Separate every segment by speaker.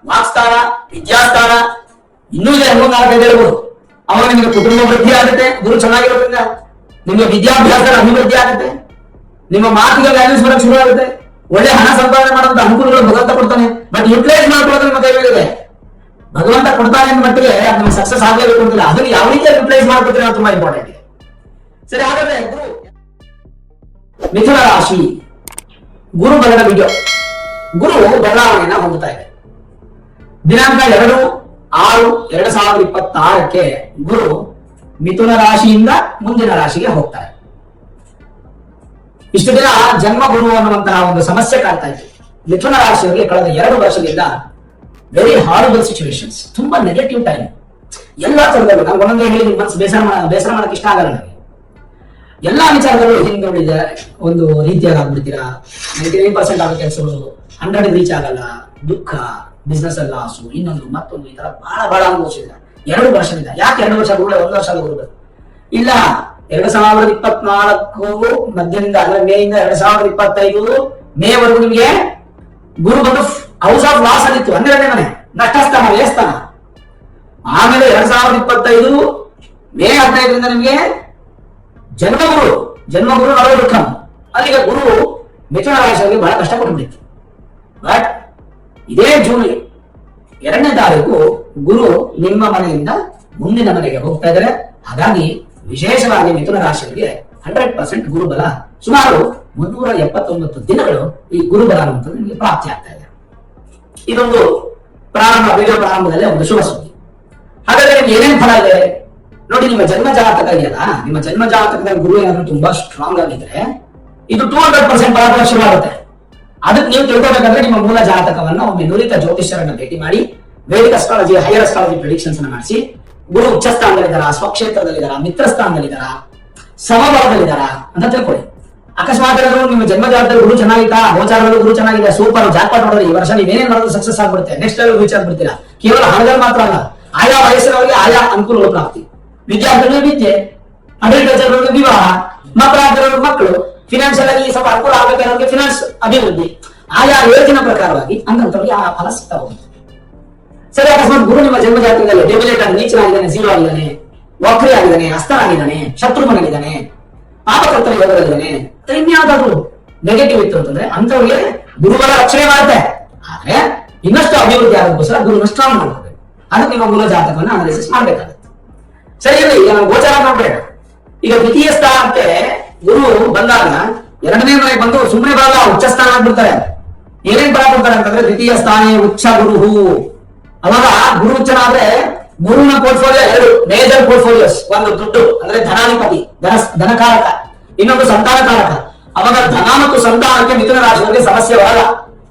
Speaker 1: ವಾಕ್ಸ್ಥಾನ, ವಿದ್ಯಾಸ್ಥಾನ, ಇನ್ನೂ ಇದೆ 3-4 ಹೇಳ್ಬೋದು. ಅವಾಗ ನಿಮಗೆ ಕುಟುಂಬ ವೃದ್ಧಿ ಆಗುತ್ತೆ ಗುರು ಚೆನ್ನಾಗಿರೋದ್ರಿಂದ. ನಿಮಗೆ ವಿದ್ಯಾಭ್ಯಾಸದ ಅಭಿವೃದ್ಧಿ ಆಗುತ್ತೆ, ನಿಮ್ಮ ಮಾತಿಗೆ ವ್ಯಾಲ್ಯೂಸ್ ಬರಕ್ಕೆ ಶುರು ಆಗುತ್ತೆ, ಒಳ್ಳೆ ಹಣ ಸಂಪಾದನೆ ಮಾಡುವಂತ ಅನುಕೂಲಗಳು ಭಗವಂತ ಕೊಡ್ತಾನೆ. ಬಟ್ ಯುಟಿಲೈಸ್ ಮಾಡ್ಕೊಳ್ಳೋದು ನಿಮ್ಮ ಕೈಗಳಿದೆ. ಭಗವಂತ ಕೊಡ್ತಾನೆ ಅಂದ ಮಟ್ಟಿಗೆ ಅದು ನಿಮ್ಗೆ ಸಕ್ಸಸ್ ಆಗಲೇಬೇಕು ಅಂತಿಲ್ಲ. ಅದನ್ನು ಯಾವ ರೀತಿಯಾಗಿ ಯುಟಿಲೈಸ್ ಮಾಡ್ಕೊತೀರಿ ಅದು ತುಂಬಾ ಇಂಪಾರ್ಟೆಂಟ್ ಇದೆ. ಸರಿ, ಹಾಗಾದ್ರೆ ಗುರು ಮಿಥುನ ರಾಶಿ ಗುರು ಬಲದ ವಿಡಿಯೋ. ಗುರು ಬದಲಾವಣೆಯನ್ನ ಹೊಂದುತ್ತಾ ಇದೆ. ದಿನಾಂಕ 2/6/2026 ಗುರು ಮಿಥುನ ರಾಶಿಯಿಂದ ಮುಂದಿನ ರಾಶಿಗೆ ಹೋಗ್ತಾರೆ. ಇಷ್ಟು ದಿನ ಜನ್ಮ ಗುರು ಅನ್ನುವಂತಹ ಒಂದು ಸಮಸ್ಯೆ ಕಾಡ್ತಾ ಇತ್ತು ಮಿಥುನ ರಾಶಿಯವರಿಗೆ. ಕಳೆದ 2 ವರ್ಷದಿಂದ ವೆರಿ ಹಾರಿಬಲ್ ಸಿಚುವೇಶನ್ಸ್, ತುಂಬಾ ನೆಗೆಟಿವ್ ಟೈಮ್. ಎಲ್ಲಾ ತರದಲ್ಲೂ ನಾನು ಒಂದೊಂದೇ ಹೇಳಿ ಮನಸ್ಸು ಬೇಸರ ಮಾಡಕ್ಕೆ ಇಷ್ಟ ಆಗಲ್ಲ ನನಗೆ. ಎಲ್ಲಾ ವಿಚಾರಗಳು ಹಿಂದುಳಿದ ಒಂದು ರೀತಿಯಾಗಿ ಆಗ್ಬಿಡ್ತೀರಾ. 99% ಆಗೋ ಕೆಲಸಗಳು 100 ರೀಚ್ ಆಗಲ್ಲ. ದುಃಖ, ಬಿಸ್ನೆಸ್ ಅಲ್ಲಿ ಲಾಸು, ಇನ್ನೊಂದು ಮತ್ತೊಂದು, ಈ ತರ ಬಹಳ ಅನುಭವಿಸಿದ 2 ವರ್ಷದಿಂದ. ಯಾಕೆ 2 ವರ್ಷ ಕೂಡ 1 ವರ್ಷ ಗುರು ಇಲ್ಲ. 2024 ಮಧ್ಯದಿಂದ ಅಂದ್ರೆ ಮೇಯಿಂದ 2025 ಮೇವರೆಗೂ ನಿಮಗೆ ಗುರು ಬಂದು ಹೌಸ್ ಆಫ್ ಲಾಸ್ ಆಗಿತ್ತು, 12ನೇ ಮನೆ, ನಷ್ಟಸ್ಥಾನ, ವ್ಯಯಸ್ಥಾನ. ಆಮೇಲೆ 2025 ಮೇ 15ರಿಂದ ನಿಮಗೆ ಜನ್ಮಗುರು ನರದುಃಖಂ. ಅಲ್ಲಿಗೆ ಗುರು ಮಿಥುನ ರಾಶಿಯಲ್ಲಿ ಬಹಳ ಕಷ್ಟ ಕೊಟ್ಟಿತ್ತು. ಬಟ್ ಇದೇ ಜೂನ್ 2ನೇ ತಾರೀಕು ಗುರು ನಿಮ್ಮ ಮನೆಯಿಂದ ಮುಂದಿನ ಮನೆಗೆ ಹೋಗ್ತಾ ಇದ್ದಾರೆ. ಹಾಗಾಗಿ ವಿಶೇಷವಾಗಿ ಮಿಥುನ ರಾಶಿಯವರಿಗೆ 100% ಗುರುಬಲ, ಸುಮಾರು 379 ದಿನಗಳು ಈ ಗುರುಬಲ ಅನ್ನುವಂಥದ್ದು ನಿಮಗೆ ಪ್ರಾಪ್ತಿ ಆಗ್ತಾ ಇದೆ. ಇದೊಂದು ವಿಡಿಯೋ ಪ್ರಾರಂಭದಲ್ಲಿ ಒಂದು ಶುಭ ಸುದ್ದಿ. ಹಾಗಾದ್ರೆ ನಿಮ್ಗೆ ಏನೇನು ಫಲ ಇದೆ ನೋಡಿ. ನಿಮ್ಮ ಜನ್ಮ ಜಾತಕ ಇದೆಯಲ್ಲ, ನಿಮ್ಮ ಜನ್ಮ ಜಾತಕದಲ್ಲಿ ಗುರು ಏನಾದ್ರೂ ತುಂಬಾ ಸ್ಟ್ರಾಂಗ್ ಆಗಿದ್ರೆ ಇದು 200% ಫಲ ಶುರುವಾಗುತ್ತೆ. ಅದಕ್ಕೆ ನೀವು ತಿಳ್ಕೊಬೇಕಂದ್ರೆ ನಿಮ್ಮ ಮೂಲ ಜಾತಕವನ್ನ ಒಮ್ಮೆ ನುರಿತ ಜ್ಯೋತಿಷ್ಯರನ್ನ ಭೇಟಿ ಮಾಡಿ Vedic astrology, higher astrology predictions ಅನ್ನ ಮಾಡಿಸಿ ಗುರು ಉಚ್ಚ ಸ್ಥಾನದಲ್ಲಿದ್ದಾರಾ, ಸ್ವಕ್ಷೇತ್ರದಲ್ಲಿದ್ದಾರಾ, ಮಿತ್ರ ಸ್ಥಾನದಲ್ಲಿದ್ದಾರಾ, ಸಮಬಲದಲ್ಲಿದ್ದಾರಾ ಅಂತ ತಿಳ್ಕೊಳ್ಳಿ. ಅಕಸ್ಮಾತ್ ನಿಮ್ಮ ಜನ್ಮ ಜಾತಕದಲ್ಲಿ ಗುರು ಚೆನ್ನಾಗಿತ್ತಾ, ಗೋಚಾರದಲ್ಲಿ ಗುರು ಚೆನ್ನಾಗಿದೆ, ಸೂಪರ್ ಜಾಕ್ಪಾಟ್ ಮಾಡಿದ್ರೆ ಈ ವರ್ಷ ನೀವೇನೇನ್ ಮಾಡೋದು ಸಕ್ಸಸ್ ಆಗ್ಬಿಡುತ್ತೆ, ನೆಕ್ಸ್ಟ್ ಲೆವೆಲ್ ರೀಚ್ ಆಗ್ಬಿಡ್ತೀರಾ. ಕೇವಲ ಹಣದಲ್ಲಿ ಮಾತ್ರ ಅಲ್ಲ, ಆಯಾ ವಯಸ್ಸಿನವರಿಗೆ ಆಯಾ ಅನುಕೂಲಗಳು ಪ್ರಾಪ್ತಿ. ವಿದ್ಯಾರ್ಥಿಗಳಿಗೆ ವಿದ್ಯೆ, ಅಗ್ರಿಕಲ್ಚರ್ ವಿವಾಹ, ಮಕ್ಕಳು, ಫಿನಾನ್ಷಿಯಲ್ ಆಗಿ ಸ್ವಲ್ಪ ಅನುಕೂಲ ಆಗಬೇಕಾದ್ರೆ ಫಿನಾನ್ಸ್ ಅಭಿವೃದ್ಧಿ, ಆಯಾ ಯೋಜನೆ ಪ್ರಕಾರವಾಗಿ ಅಂತಂತವ್ರಿಗೆ ಆ ಫಲ ಸಿಗ್ತಾ ಹೋಗುತ್ತೆ. ಸರಿ, ಅಕಸ್ಮಾತ್ ಗುರು ನಿಮ್ಮ ಜನ್ಮ ಜಾತಕದಲ್ಲಿ ಡೆಬಿಲೇಟ್ ಆಗಿ ನೀಚನಾಗಿದ್ದಾನೆ, 0 ಆಗಿದ್ದಾನೆ, ವಕ್ರಿ ಆಗಿದ್ದಾನೆ, ಹಸ್ತನಾಗಿದ್ದಾನೆ, ಶತ್ರುಘ್ನನಾಗಿದ್ದಾನೆ, ಪಾಪಕರ್ತನ ಯೋಗದಲ್ಲಿದ್ದಾನೆ, ಇನ್ಯಾವುದಾದ್ರು ನೆಗೆಟಿವ್ ಇತ್ತು ಅಂತಂದ್ರೆ ಅಂತವ್ರಿಗೆ ಗುರುಗಳ ರಕ್ಷಣೆ ಮಾಡುತ್ತೆ. ಆದ್ರೆ ಇನ್ನಷ್ಟು ಅಭಿವೃದ್ಧಿ ಆಗೋದಕ್ಕೋಸ್ಕರ ಗುರುನ ಸ್ಟ್ರಾಂಗ್ ಮಾಡ್ಕೋಬೇಕು. ಅದಕ್ಕೆ ನಿಮ್ಮ ಮೂಲ ಜಾತಕವನ್ನ ಅನಾಲಿಸಿಸ್ ಮಾಡ್ಬೇಕಾಗುತ್ತೆ. ಸರಿ, ಈಗ ನಾವು ಗೋಚಾರ ನೋಡ್ಬೇಡ. ಈಗ ದ್ವಿತೀಯ ಸ್ಥಾನಕ್ಕೆ ಗುರು ಬಂದಾಗ 2ನೇ ಮನೆಗೆ ಬಂದು ಸುಮ್ಮನೆ ಬರಲ್ಲ, ಉಚ್ಚ ಸ್ಥಾನ ಆಗ್ಬಿಡ್ತಾರೆ. ಏನೇನ್ ಫಲ ಕೊಡ್ತಾರೆ ಅಂತಂದ್ರೆ ದ್ವಿತೀಯ ಸ್ಥಾನ ಉಚ್ಚ ಗುರು. ಅವಾಗ ಗುರು ಉಚ್ಚನಾದ್ರೆ ಗುರುವಿನ ಪೋರ್ಟ್ಫೋಲಿಯೋ 2 ಮೇಜರ್ ಪೋರ್ಟ್ಫೋಲಿಯೋಸ್. ಒಂದು ದುಡ್ಡು ಅಂದ್ರೆ ಧನಾಧಿಪತಿ, ಧನಕಾರಕ, ಇನ್ನೊಂದು ಸಂತಾನಕಾರಕ. ಅವಾಗ ಧನ ಮತ್ತು ಸಂತಾನಕ್ಕೆ ಮಿಥುನ ರಾಶಿಯವರಿಗೆ ಸಮಸ್ಯೆ ಬರಲ್ಲ.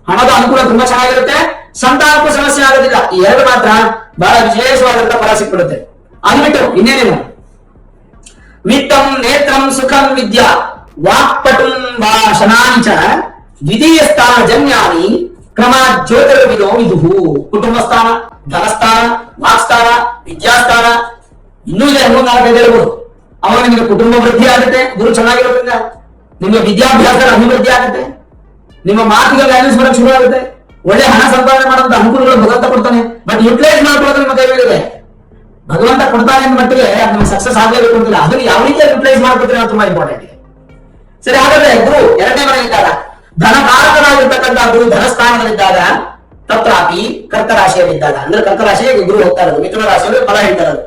Speaker 1: ಹಣದ ಅನುಕೂಲ ತುಂಬಾ ಚೆನ್ನಾಗಿರುತ್ತೆ, ಸಂತಾನಕ್ಕೂ ಸಮಸ್ಯೆ ಆಗೋದಿಲ್ಲ. ಈ 2 ಮಾತ್ರ ಬಹಳ ವಿಶೇಷವಾದಂತಹ ಫಲ ಸಿಕ್ಬಿಡುತ್ತೆ. ಅದು ಬಿಟ್ಟು ಇನ್ನೇನೇನು ವಿತ್ತಂ ನೇತ್ರಂ ಸುಖಂ ವಿದ್ಯಾ ವಾಕ್ಪಟುಂ ಭಾಷಣಾನಿ ಚ ದ್ವಿತೀಯ ಸ್ಥಾನ ಜನ್ಯಾನಿ ಕ್ರಮ ಜ್ಯೋತಿರ್ವಿದೋ ವಿದುಹು. ಕುಟುಂಬ ಸ್ಥಾನ, ಧನಸ್ಥಾನ, ವಾಕ್ಸ್ಥಾನ, ವಿದ್ಯಾಸ್ಥಾನ, ಇನ್ನೂ ಇದೆ 3-4 ಹೇಳ್ಬೋದು. ಅವಾಗ ನಿಮಗೆ ಕುಟುಂಬ ವೃದ್ಧಿ ಆಗುತ್ತೆ ಗುರು ಚೆನ್ನಾಗಿರೋದ್ರಿಂದ. ನಿಮ್ಮ ವಿದ್ಯಾಭ್ಯಾಸದ ಅಭಿವೃದ್ಧಿ ಆಗುತ್ತೆ, ನಿಮ್ಮ ಮಾತಿಗೆ ವ್ಯಾಲ್ಯೂಸ್ ಬರಕ್ಕೆ ಶುರು ಆಗುತ್ತೆ, ಒಳ್ಳೆ ಹಣ ಸಂಪಾದನೆ ಮಾಡುವಂತ ಅನುಕೂಲಗಳು ಭಗವಂತ ಕೊಡ್ತಾನೆ. ಬಟ್ ಯುಟಿಲೈಸ್ ಮಾಡ್ಕೊಳ್ಳೋದು ನಿಮ್ಮ ಕೈಗಳಿದೆ. ಭಗವಂತ ಕೊಡ್ತಾನೆ ಅಂದ ಮಟ್ಟಿಗೆ ಅದು ನಿಮ್ಗೆ ಸಕ್ಸಸ್ ಆಗಲೇಬೇಕು ಅಂತಿಲ್ಲ. ಅದನ್ನು ಯಾವ ರೀತಿಯಾಗಿ ಯುಟಿಲೈಸ್ ಮಾಡ್ಕೊತೀರಿ ಅದು ತುಂಬಾ ಇಂಪಾರ್ಟೆಂಟ್ ಇದೆ. ಸರಿ, ಹಾಗಾದ್ರೆ ಗುರು 2ನೇ ಮನೆ ಇದ್ದಾಗ, ಧನಕಾರಕರಾಗಿರ್ತಕ್ಕಂಥ ಗುರು ಧನಸ್ಥಾನದಲ್ಲಿದ್ದಾಗ, ತತ್ರಾಪಿ ಕರ್ಕರಾಶಿಯಲ್ಲಿದ್ದಾಗ, ಅಂದ್ರೆ ಕರ್ಕರಾಶಿಗೆ ಗುರು ಹೋಗ್ತಾ ಇರೋದು, ಮಿಥುನ ರಾಶಿಯಲ್ಲಿ ಫಲ ಹೇಳ್ತಾ ಇರೋದು,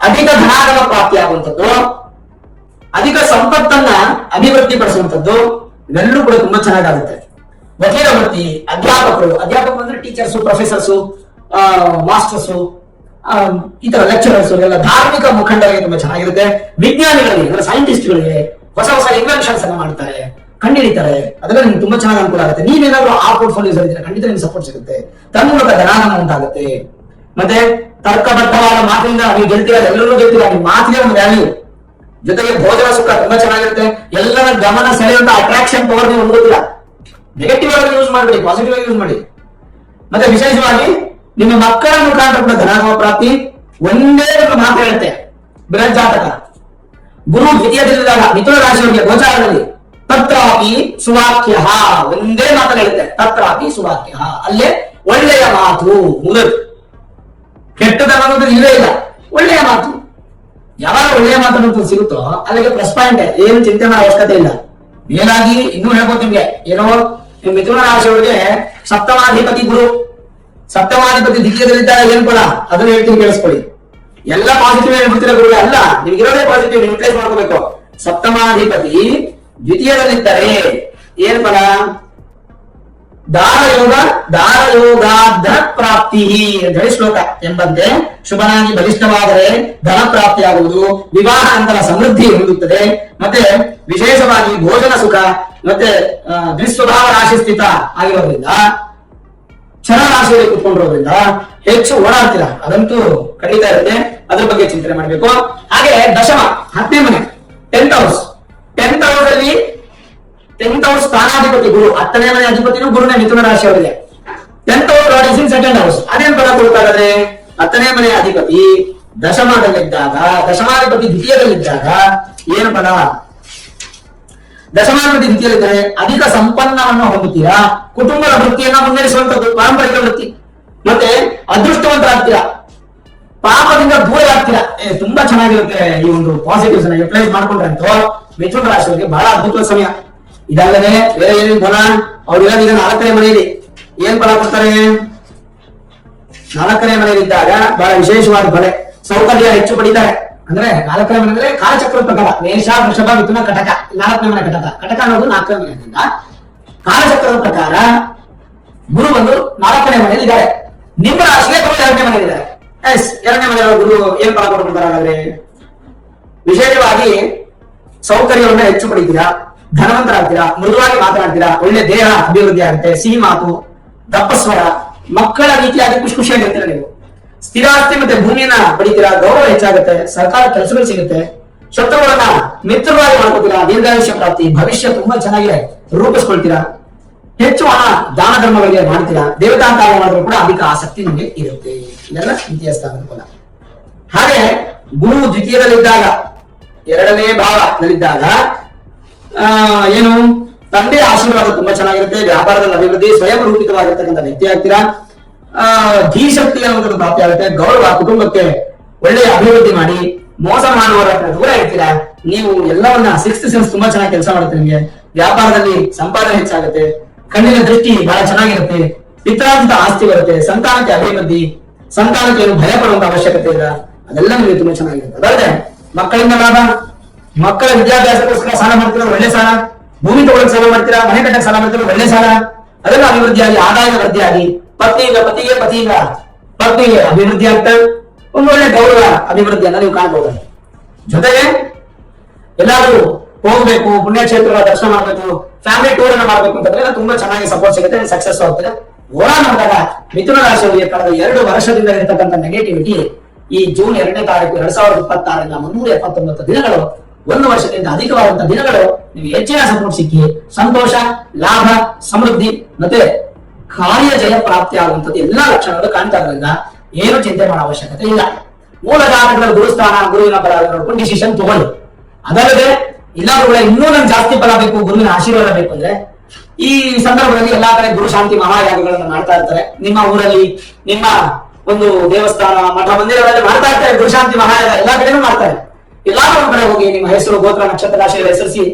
Speaker 1: ಅಧಿಕ ಧನಾಗಮ ಪ್ರಾಪ್ತಿಯಾಗುವಂಥದ್ದು, ಅಧಿಕ ಸಂಪತ್ತನ್ನ ಅಭಿವೃದ್ಧಿ ಪಡಿಸುವಂಥದ್ದು, ಇವೆಲ್ಲರೂ ಕೂಡ ತುಂಬಾ ಚೆನ್ನಾಗಾಗುತ್ತೆ. ವಕೀಲ ವೃತ್ತಿ, ಅಧ್ಯಾಪಕರು ಅಂದ್ರೆ ಟೀಚರ್ಸು, ಪ್ರೊಫೆಸರ್ಸು, ಮಾಸ್ಟರ್ಸು, ಈ ತರ ಲೆಕ್ಚರರ್ಸ್ ಎಲ್ಲ ಧಾರ್ಮಿಕ ಮುಖಂಡರಿಗೆ ತುಂಬಾ ಚೆನ್ನಾಗಿರುತ್ತೆ. ವಿಜ್ಞಾನಿಗಳಿಗೆ ಅಂದ್ರೆ ಸೈಂಟಿಸ್ಟ್ಗಳಿಗೆ ಹೊಸ ಇನ್ವೆನ್ಷನ್ಸ್ ಅನ್ನ ಮಾಡ್ತಾರೆ, ಕಂಡುಹಿಡಿತಾರೆ. ಅದೆಲ್ಲ ನಿಮ್ಗೆ ತುಂಬಾ ಚೆನ್ನಾಗಿ ಅನುಕೂಲ ಆಗುತ್ತೆ. ನೀವೇನಾದ್ರೂ ಆ ಪೋರ್ಟ್ಫೋಲಿಯೋಸ್ ಇದ್ರೆ ಖಂಡಿತ ನಿಮ್ಗೆ ಸಪೋರ್ಟ್ ಸಿಗುತ್ತೆ. ತನ್ಮೂಲಕ ಧನಾಗಮ ಉಂಟಾಗುತ್ತೆ. ಮತ್ತೆ ತರ್ಕಬದ್ಧವಾದ ಮಾತಿನಿಂದ ನೀವು ಗೆಲ್ತೀರ, ಎಲ್ಲರೂ ಗೆಲ್ತೀರ. ನಿಮ್ಮ ಮಾತಿಗೆ ಒಂದು ವ್ಯಾಲ್ಯೂ, ಜೊತೆಗೆ ಭೋಜನ ಸುಖ ತುಂಬಾ ಚೆನ್ನಾಗಿರುತ್ತೆ. ಎಲ್ಲರ ಗಮನ ಸೆಳೆಯುವಂತ ಅಟ್ರಾಕ್ಷನ್ ಪವರ್ ನೀವು ಹೊಂದೋದಿಲ್ಲ. ನೆಗೆಟಿವ್ ಆಗಿ ಯೂಸ್ ಮಾಡಬೇಡಿ, ಪಾಸಿಟಿವ್ ಆಗಿ ಯೂಸ್ ಮಾಡಿ. ಮತ್ತೆ ವಿಶೇಷವಾಗಿ ನಿಮ್ಮ ಮಕ್ಕಳ ಮುಖಾಂತರ ಕೂಡ ಧನಾಗಮ ಪ್ರಾಪ್ತಿ. ಒಂದೇ ಒಂದು ಮಾತು ಹೇಳುತ್ತೆ ಬೃಹತ್ ಜಾತಕ, ಗುರು ದ್ವಿತೀಯದಲ್ಲಿದ್ದಾಗ ಮಿಥುನ ರಾಶಿಯವರಿಗೆ ಗೋಚಾರದಲ್ಲಿ ತತ್ರಾಪಿ ಸುವಾಕ್ಯ, ಒಂದೇ ಮಾತನ್ನು ಹೇಳುತ್ತೆ, ತತ್ರಾಪಿ ಸುವಾಕ್ಯ. ಅಲ್ಲೇ ಒಳ್ಳೆಯ ಮಾತು ಮುಗಿದು. ಕೆಟ್ಟದನ್ನೋದು ಇಲ್ಲೇ ಇಲ್ಲ, ಒಳ್ಳೆಯ ಮಾತು. ಯಾವಾಗ ಒಳ್ಳೆಯ ಮಾತನ್ನು ಸಿಗುತ್ತೋ ಅಲ್ಲಿಗೆ ಪ್ಲಸ್ ಪಾಯಿಂಟ್, ಏನು ಚಿಂತೆ ಮಾಡೋ ಅವಶ್ಯಕತೆ ಇಲ್ಲ. ಮೇಲಾಗಿ ಇನ್ನೂ ಹೇಳ್ಬೋದು ನಿಮ್ಗೆ, ಏನೋ ಮಿಥುನ ರಾಶಿಯವರಿಗೆ ಸಪ್ತಮಾಧಿಪತಿ ಗುರು, ಸಪ್ತಮಾಧಿಪತಿ ದ್ವಿತೀಯದಲ್ಲಿದ್ದಾಗ ಏನ್ ಫಲ ಅದನ್ನ ಹೇಳ್ತೀನಿ ಕೇಳಿಸ್ಕೊಳ್ಳಿ. ಎಲ್ಲ ಪಾಸಿಟಿವ್ ಹೇಳ್ಬಿಡ್ತೀರ ಗುರುಗಳೇ, ಅಲ್ಲ, ನಿಮ್ಗಿರೋದೇ ಪಾಸಿಟಿವ್, ನೀವು ರಿಪ್ಲೇಸ್ ಮಾಡ್ಕೋಬೇಕು. ಸಪ್ತಮಾಧಿಪತಿ ದ್ವಿತೀಯದಲ್ಲಿದ್ದರೆ ಏನ್ ಫಲ? ದಾರಯೋಗ ಧನ ಪ್ರಾಪ್ತಿ ಅಂತ ಹೇಳಿ ಶ್ಲೋಕ ಎಂಬಂತೆ ಶುಭನಾಗಿ ಬಲಿಷ್ಠವಾದರೆ ಧನ ಪ್ರಾಪ್ತಿಯಾಗುವುದು, ವಿವಾಹ ನಂತರ ಸಮೃದ್ಧಿ ಹೊಂದುತ್ತದೆ, ಮತ್ತೆ ವಿಶೇಷವಾಗಿ ಭೋಜನ ಸುಖ, ಮತ್ತೆ ದ್ವಿಸ್ವಭಾವ ರಾಶಿ ಸ್ಥಿತ ಆಗಿರೋದ್ರಿಂದ, ಕ್ಷಣ ರಾಶಿಯಲ್ಲಿ ಕುತ್ಕೊಂಡಿರೋದ್ರಿಂದ ಹೆಚ್ಚು ಓಡಾಡ್ತೀರಾ, ಅದಂತೂ ಖಂಡಿತ ಇರುತ್ತೆ. ಅದ್ರ ಬಗ್ಗೆ ಚಿಂತನೆ ಮಾಡಬೇಕು. ಹಾಗೆ ದಶಮ 10ನೇ ಮನೆ 10th ಹೌಸ್, 10th ಹೌಸ್ ಅಲ್ಲಿ 10th ಹೌಸ್ ಸ್ಥಾನಾಧಿಪತಿ ಗುರು, 10ನೇ ಮನೆ ಅಧಿಪತಿನೂ ಗುರುನೇ ಮಿಥುನ ರಾಶಿಯವರಿಗೆ. 10th house lord is in second house. ಅದೇನ್ ಫಲ ಕೊಡ್ತಾರೆ? 10ನೇ ಮನೆ ಅಧಿಪತಿ ದಶಮದಲ್ಲಿದ್ದಾಗ, ದಶಮಾಧಿಪತಿ ದ್ವಿತೀಯದಲ್ಲಿದ್ದಾಗ ಏನು ಫಲ? ದಶಮಾಧಿಪತಿ ದ್ವಿತೀಯದಲ್ಲಿದ್ದರೆ ಅಧಿಕ ಸಂಪನ್ನವನ್ನು ಹೊಂದುತ್ತೀರಾ, ಕುಟುಂಬದ ವೃತ್ತಿಯನ್ನ ಮುನ್ನಡೆಸುವಂತದ್ದು, ಪಾರಂಪರಿಕ ವೃತ್ತಿ, ಮತ್ತೆ ಅದೃಷ್ಟವಂತರಾಗ್ತೀರಾ, ಪಾಪದಿಂದ ದೂರ ಆಗ್ತೀರಾ. ತುಂಬಾ ಚೆನ್ನಾಗಿರುತ್ತೆ. ಈ ಒಂದು ಪಾಸಿಟಿವ್ಸ್ ಅನ್ನ ಯುಟಿಲೈಸ್ ಮಾಡ್ಕೊಂಡ್ರೆ ಅಂತೂ ಮಿಥುನ ರಾಶಿಯವರಿಗೆ ಬಹಳ ಅದ್ಭುತವಾದ ಸಮಯ. ಇದಲ್ಲದೆ ಬೇರೆ ಏನೇನು ಫಲ ಅವ್ರು ಈಗ 4ನೇ ಮನೆಯಲ್ಲಿ ಏನ್ ಫಲ ಕೊಡ್ತಾರೆ? 4ನೇ ಮನೆಯಲ್ಲಿದ್ದಾಗ ಬಹಳ ವಿಶೇಷವಾದ ಫಲ, ಸೌಕರ್ಯ ಹೆಚ್ಚು ಪಡಿತಾರೆ. ಅಂದ್ರೆ 4ನೇ ಮನೆ ಅಂದ್ರೆ ಕಾಲಚಕ್ರ ಪ್ರಕಾರ ಮೇಷ ವೃಷಭ ಮಿಥುನ ಕಟಕ, 4ನೇ ಮನೆ ಕಟಕ. ಕಟಕ ಅನ್ನೋದು 4ನೇ ಮನೆಯಿಂದ ಕಾಲಚಕ್ರದ ಪ್ರಕಾರ ಗುರು ಬಂದು 4ನೇ ಮನೆಯಲ್ಲಿ ಇದ್ದಾರೆ. ನಿಮ್ಮ ರಾಶಿಗೆ 2ನೇ ಮನೆಯಲ್ಲಿದ್ದಾರೆ. ಎಸ್, 2ನೇ ಮನೆಯ ಗುರು ಏನ್ ಫಲ ಕೊಡ್ತಾರೆ ಹಾಗಾದ್ರೆ? ವಿಶೇಷವಾಗಿ ಸೌಕರ್ಯವನ್ನ ಹೆಚ್ಚು ಪಡಿತೀರಾ, ಧನವಂತರಾಗ್ತೀರಾ, ಮೃದುವಾಗಿ ಮಾತನಾಡ್ತೀರಾ, ಒಳ್ಳೆ ದೇಹ ಅಭಿವೃದ್ಧಿ ಆಗುತ್ತೆ, ಸಿಹಿ ಮಾತು, ದಪ್ಪಸ್ವರ, ಮಕ್ಕಳ ರೀತಿಯಾಗಿ ಖುಷಿ ಖುಷಿಯಾಗಿರ್ತೀರಾ ನೀವು. ಸ್ಥಿರಾಸ್ತಿ ಮತ್ತೆ ಭೂಮಿಯನ್ನ ಪಡಿತೀರಾ, ಗೌರವ ಹೆಚ್ಚಾಗುತ್ತೆ, ಸರ್ಕಾರ ಕೆಲಸಗಳು ಸಿಗುತ್ತೆ, ಶತ್ರುಗಳನ್ನ ಮಿತ್ರವಾಗಿ ಮಾಡ್ಕೋತೀರಾ, ದೀರ್ಘಾಯುಷ್ಯ ಪ್ರಾಪ್ತಿ, ಭವಿಷ್ಯ ತುಂಬಾ ಚೆನ್ನಾಗಿದೆ ರೂಪಿಸ್ಕೊಳ್ತೀರಾ, ಹೆಚ್ಚು ಹಣ ದಾನ ಧರ್ಮಗಳಿಗೆ ಮಾಡ್ತೀರಾ, ದೇವತಾ ಕಾರ್ಯ ಮಾಡಿದ್ರು ಕೂಡ ಅಧಿಕ ಆಸಕ್ತಿ ನಿಮಗೆ ಇರುತ್ತೆ. ಇದೆಲ್ಲ ದ್ವಿತೀಯ ಸ್ಥಾನದ ಫಲ. ಹಾಗೆ ಗುರು ದ್ವಿತೀಯದಲ್ಲಿದ್ದಾಗ, 2ನೇ ಭಾವದಲ್ಲಿದ್ದಾಗ ಏನು? ತಂದೆಯ ಆಶೀರ್ವಾದ ತುಂಬಾ ಚೆನ್ನಾಗಿರುತ್ತೆ, ವ್ಯಾಪಾರದಲ್ಲಿ ಅಭಿವೃದ್ಧಿ, ಸ್ವಯಂ ರೂಪಿತವಾಗಿರ್ತಕ್ಕಂಥ ವ್ಯಕ್ತಿ ಆಗ್ತೀರಾ, ಧೀಶಕ್ತಿ ಅನ್ನೋದು ಪ್ರಾಪ್ತಿ ಆಗುತ್ತೆ, ಗೌರವ, ಕುಟುಂಬಕ್ಕೆ ಒಳ್ಳೆಯ ಅಭಿವೃದ್ಧಿ ಮಾಡಿ, ಮೋಸ ಮಾಡುವವರ ದೂರ ಇರ್ತೀರಾ. ನೀವು ಎಲ್ಲವನ್ನ 6th ಸೆನ್ಸ್ ತುಂಬಾ ಚೆನ್ನಾಗಿ ಕೆಲಸ ಮಾಡುತ್ತೆ, ನಿಮಗೆ ವ್ಯಾಪಾರದಲ್ಲಿ ಸಂಪಾದನೆ ಹೆಚ್ಚಾಗುತ್ತೆ, ಕಣ್ಣಿನ ದೃಷ್ಟಿ ಬಹಳ ಚೆನ್ನಾಗಿರುತ್ತೆ, ಪಿತ್ರಾರ್ಜಿತ ಆಸ್ತಿ ಬರುತ್ತೆ, ಸಂತಾನಕ್ಕೆ ಅಭಿವೃದ್ಧಿ, ಸಂತಾನಕ್ಕೆ ಏನು ಭಯ ಪಡುವಂತ ಅವಶ್ಯಕತೆ ಇಲ್ಲ, ಅದೆಲ್ಲ ನಿಮಗೆ ತುಂಬಾ ಚೆನ್ನಾಗಿರುತ್ತೆ. ಅದಲ್ಲದೆ ಮಕ್ಕಳಿಂದ ಲಾಭ, ಮಕ್ಕಳ ವಿದ್ಯಾಭ್ಯಾಸಕ್ಕೋಸ್ಕರ ಸಾಲ ಮಾಡ್ತೀರಾ, ಒಳ್ಳೆ ಸಾಲ, ಭೂಮಿ ತಗೊಳ್ಳಕ್ಕೆ ಸಾಲ ಮಾಡ್ತೀರಾ, ಮನೆ ಕಟ್ಟಕ್ಕೆ ಸಾಲ ಮಾಡ್ತೀರಾ, ಒಳ್ಳೆ ಸಾಲ, ಅದೆಲ್ಲ ಅಭಿವೃದ್ಧಿಯಾಗಿ, ಆದಾಯದ ವೃದ್ಧಿಯಾಗಿ, ಪತ್ನಿಗೆ ಅಭಿವೃದ್ಧಿ ಆಗ್ತದೆ, ಒಂದು ಒಳ್ಳೆ ಗೌರವ ಅಭಿವೃದ್ಧಿಯನ್ನ ನೀವು ಕಾಣಬಹುದು. ಜೊತೆಗೆ ಎಲ್ಲಾದ್ರೂ ಹೋಗ್ಬೇಕು, ಪುಣ್ಯಕ್ಷೇತ್ರಗಳ ದರ್ಶನ ಮಾಡ್ಬೇಕು, ಫ್ಯಾಮಿಲಿ ಟೂರ್ ಅನ್ನ ಮಾಡ್ಬೇಕು ಅಂತಂದ್ರೆ ತುಂಬಾ ಚೆನ್ನಾಗಿ ಸಪೋರ್ಟ್ ಸಿಗುತ್ತೆ, ಸಕ್ಸಸ್ ಆಗ್ತದೆ. ಓಡಾ ನೋಡಿದಾಗ ಮಿಥುನ ರಾಶಿಯವರಿಗೆ ಕಳೆದ 2 ವರ್ಷದಿಂದ ಇರತಕ್ಕಂಥ ನೆಗೆಟಿವಿಟಿ ಈ ಜೂನ್ 2ನೇ ತಾರೀಕು 2026ರಿಂದ 379 ದಿನಗಳು, 1 ವರ್ಷದಿಂದ ಅಧಿಕವಾದಂತಹ ದಿನಗಳು ನಿಮಗೆ ಹೆಚ್ಚಿನ ಸಪೋರ್ಟ್ ಸಿಕ್ಕಿ ಸಂತೋಷ, ಲಾಭ, ಸಮೃದ್ಧಿ ಮತ್ತೆ ಕಾರ್ಯ ಜಯ ಪ್ರಾಪ್ತಿ ಆಗುವಂತದ್ದು ಎಲ್ಲಾ ಲಕ್ಷಣಗಳು ಕಾಣ್ತಾ ಇರೋದ್ರಿಂದ ಏನು ಚಿಂತೆ ಮಾಡೋ ಅವಶ್ಯಕತೆ ಇಲ್ಲ. ಮೂಲ ಜಾತಕದಲ್ಲಿ ಗುರುಸ್ಥಾನ, ಗುರುವಿನ ಫಲ ನೋಡ್ಕೊಂಡು ಡಿಸಿಷನ್ ತಗೊಳ್ಳಿ. ಅದಲ್ಲದೆ ಇಲ್ಲಾದ್ರೂ ಇನ್ನೂ ನಮ್ಗೆ ಜಾಸ್ತಿ ಫಲ ಬೇಕು, ಗುರುವಿನ ಆಶೀರ್ವಾದ ಬೇಕು ಅಂದ್ರೆ ಈ ಸಂದರ್ಭದಲ್ಲಿ ಎಲ್ಲಾ ಕಡೆ ಗುರು ಶಾಂತಿ ಮಹಾಯಾಗಗಳನ್ನ ಮಾಡ್ತಾ ಇರ್ತಾರೆ. ನಿಮ್ಮ ಊರಲ್ಲಿ, ನಿಮ್ಮ ಒಂದು ದೇವಸ್ಥಾನ, ಮಠ ಮಂದಿರಗಳಲ್ಲಿ ಮಾಡ್ತಾ ಇರ್ತಾರೆ ಗುರು ಶಾಂತಿ ಮಹಾಯಾಗ, ಎಲ್ಲಾ ಕಡೆನೂ ಮಾಡ್ತಾರೆ. ಎಲ್ಲಾದ್ರೂ ಒಂದ್ ಕಡೆ ಹೋಗಿ ನಿಮ್ಮ ಹೆಸರು, ಗೋತ್ರ, ನಕ್ಷತ್ರ, ರಾಶಿಗಳ ಹೆಸರಿಸಿ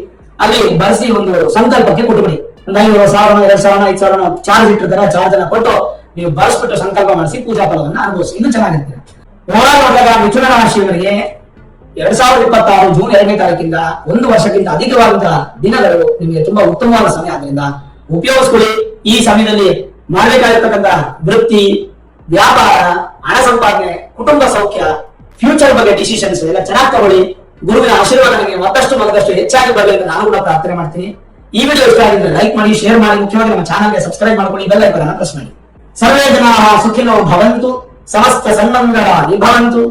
Speaker 1: ಅಲ್ಲಿ ಬರೆಸಿ ಒಂದು ಸಂಕಲ್ಪಕ್ಕೆ ಕೊಟ್ಟುಬಿಡಿ. 5,000, 2,000, 5,000 ಚಾರ್ಜ್ ಇಟ್ಟಿರ್ತಾರೆ, ಚಾರ್ಜ್ ಅನ್ನ ಕೊಟ್ಟು ನೀವು ಬಳಸ್ಬಿಟ್ಟು ಸಂಕಲ್ಪ ಮಾಡಿಸಿ ಪೂಜಾ ಫಲವನ್ನ ಅನುಭವಿಸಿ, ಇನ್ನು ಚೆನ್ನಾಗಿರ್ತೀರ. ನೋಡಿದಾಗ ಮಿಥುನ ರಾಶಿಯವರಿಗೆ 2026 ಜೂನ್ 2ನೇ ತಾರೀಕಿಂದ 1 ವರ್ಷಕ್ಕಿಂತ ಅಧಿಕವಾದಂತಹ ದಿನಗಳು ನಿಮಗೆ ತುಂಬಾ ಉತ್ತಮವಾದ ಸಮಯ. ಆದ್ರಿಂದ ಉಪಯೋಗಿಸ್ಕೊಳ್ಳಿ. ಈ ಸಮಯದಲ್ಲಿ ಮಾಡಬೇಕಾಗಿರ್ತಕ್ಕಂಥ ವೃತ್ತಿ, ವ್ಯಾಪಾರ, ಹಣ ಸಂಪಾದನೆ, ಕುಟುಂಬ ಸೌಖ್ಯ, ಫ್ಯೂಚರ್ ಬಗ್ಗೆ ಡಿಸಿಷನ್ಸ್ ಎಲ್ಲ ಚೆನ್ನಾಗಿ ತಗೊಳ್ಳಿ. ಗುರುವಿನ ಆಶೀರ್ವಾದ ನಿಮಗೆ ಮತ್ತಷ್ಟು ಹೆಚ್ಚಾಗಿ ಬರಲಿ ಅಂತ ನಾನು ಕೂಡ ಪ್ರಾರ್ಥನೆ ಮಾಡ್ತೀನಿ. ಈ ವಿಡಿಯೋ ಇಷ್ಟ ಆಗಿದ್ರೆ ಲೈಕ್ ಮಾಡಿ, ಶೇರ್ ಮಾಡಿ, ಮುಖ್ಯವಾಗಿ ನಮ್ಮ ಚಾನಲ್ಗೆ ಸಬ್ಸ್ಕ್ರೈಬ್ ಮಾಡ್ಕೊಂಡು ಬೆಲ್ ಐಕಾನ್ ಅನ್ನು ಪ್ರೆಸ್ ಮಾಡಿ. ಸರ್ವೇ ಜನಾಃ ಸುಖಿನೋ ಭವಂತು, ಸಮಸ್ತ ಸನ್ಮಂಗಳಾನಿ ಭವಂತು.